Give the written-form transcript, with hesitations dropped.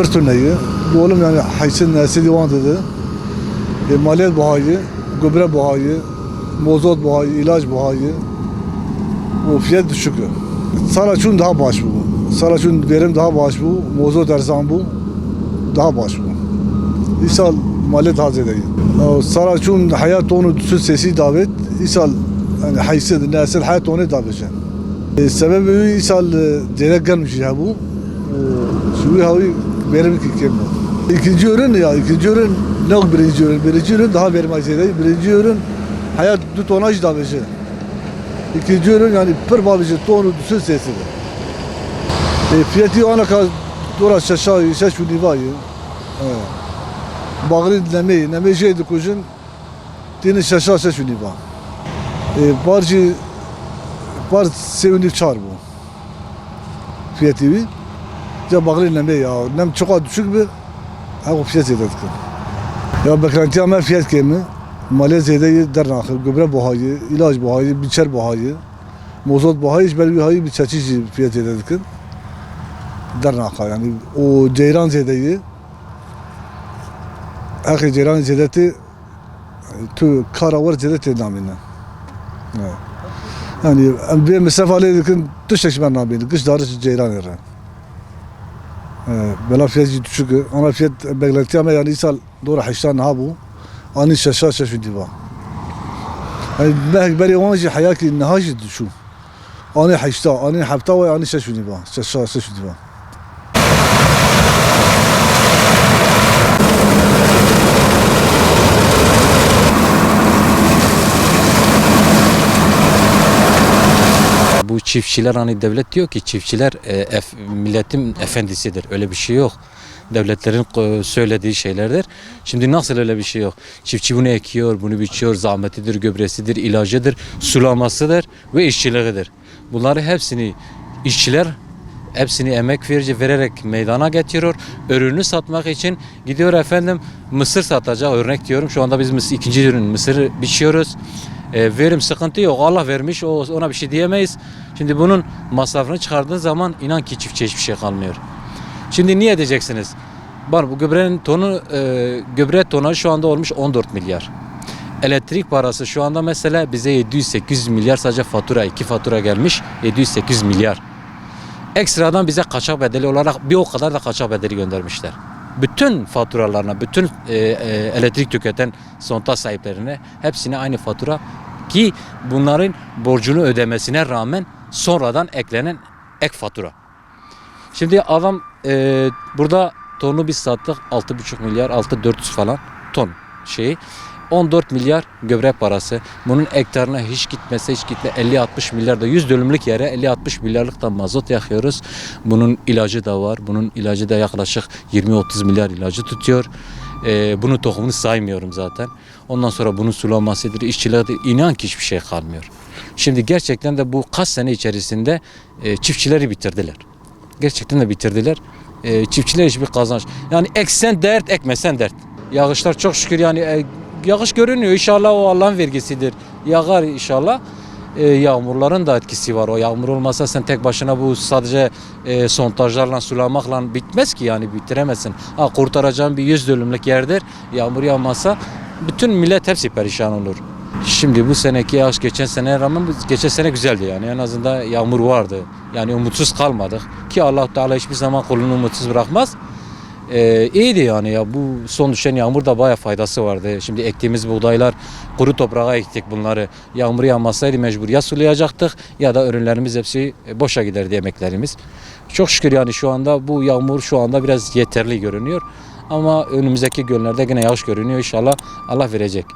pırtuneyi. Bu oğlum yani haysin nesi divan dedi. Maliyet buhayı, gübre buhayı, mozot buhayı, ilaç buhayı. O fiyat düşük. Saraçun daha baş bu. Saraçun verim daha baş bu. Mozot erzan bu. Daha baş bu. İsal maliyet hazedeyi. Saraçun hayat onu süt sesi davet. İsal yani haysi nesil hayat onu davet. Sebebi isal direkt gelmiş ya bu. Şu havi verim ki kim? İkinci ürün ya, ikinci ürün ne birinci ürün? Birinci ürün daha verim hazedeyi. Birinci ürün hayat du tonaj davet. İkinci ürün yani per babıcı tonu süt sesidir. Fiyatı ana kadar dora şaşa şaş univayı. Bağırın nemeyi şeydi kujun dini şaşa şaş univa. Barcı bar sevindi çar bu. Fiyatı bir. Ya bağırın nemeyi ya. Nem çok düşük bir. Ha fiyat yedik. Ya beklenti ama fiyat kemi. Malezya'da dernakı, gübre buhayı, ilaç buhayı, biçer buhayı, mozot buhayı, hiç belki hayı bir çeşitli fiyat yedik. Dernakı yani o Ceyran Zede'yi Akı Ceyran Zede'ti tu Karavar Zede'ti namine. Yani bir mesafeli düşük ben namine. Kış darı Ceyran yere. Bela fiyatı düşük. Ana fiyat beklenti ama yani isal doğru haştan ha bu. Ani şaşa şaşı diva. Yani belki onca hayaki nehajı düşün. Ani haşta, ani hafta ve ani şaşı diva. Şaşa şaşı diva. Bu çiftçiler hani devlet diyor ki çiftçiler milletin efendisidir. Öyle bir şey yok. Devletlerin söylediği şeylerdir. Şimdi nasıl öyle bir şey yok? Çiftçi bunu ekiyor, bunu biçiyor, zahmetidir, gübresidir, ilacıdır, sulamasıdır ve işçiliğidir. Bunları hepsini işçiler hepsini emek vererek meydana getiriyor. Ürünü satmak için gidiyor efendim mısır satacak. Örnek diyorum şu anda biz ikinci ürün mısırı biçiyoruz. Verim sıkıntı yok. Allah vermiş ona bir şey diyemeyiz. Şimdi bunun masrafını çıkardığın zaman inan ki çiftçiye hiçbir şey kalmıyor. Şimdi niye diyeceksiniz? Bu gübrenin tonu gübre tonu şu anda olmuş 14 milyar. Elektrik parası şu anda mesela bize 700-800 milyar sadece fatura, 2 fatura gelmiş 700-800 milyar. Ekstradan bize kaçak bedeli olarak bir o kadar da kaçak bedeli göndermişler. Bütün faturalarına, bütün elektrik tüketen sonta sahiplerine hepsine aynı fatura ki bunların borcunu ödemesine rağmen sonradan eklenen ek fatura. Şimdi adam burada tonu biz sattık 6,5 milyar, 6,400 falan ton şeyi. 14 milyar gübre parası. Bunun hektarına hiç gitmese 50-60 milyar da 100 dönümlük yere 50-60 milyarlık da mazot yakıyoruz. Bunun ilacı da var. Bunun ilacı da yaklaşık 20-30 milyar ilacı tutuyor. Bunun tohumunu saymıyorum zaten. Ondan sonra bunun sulamasıdır, işçiliğidir. İnan ki hiçbir şey kalmıyor. Şimdi gerçekten de bu kaç sene içerisinde çiftçileri bitirdiler. Gerçekten de bitirdiler. Çiftçiler hiçbir kazanç. Yani eksen dert, ekmesen dert. Yağışlar çok şükür yani yağış görünüyor. İnşallah o Allah'ın vergisidir. Yağar inşallah. Yağmurların da etkisi var. O yağmur olmasa sen tek başına bu sadece sontajlarla sulamakla bitmez ki yani bitiremezsin. Kurtaracağın bir 100 dönümlük yerdir. Yağmur yağmasa bütün millet hepsi perişan olur. Şimdi bu seneki yağış geçen seneye rağmen geçen sene güzeldi yani en azından yağmur vardı. Yani umutsuz kalmadık ki Allah Teala hiçbir zaman kulunu umutsuz bırakmaz. İyiydi yani ya bu son düşen yağmur da bayağı faydası vardı. Şimdi ektiğimiz buğdaylar kuru toprağa ektik bunları. Yağmur yağmasaydı mecbur ya sulayacaktık ya da ürünlerimiz hepsi boşa giderdi emeklerimiz. Çok şükür yani şu anda bu yağmur şu anda biraz yeterli görünüyor. Ama önümüzdeki günlerde yine yağış görünüyor inşallah Allah verecek.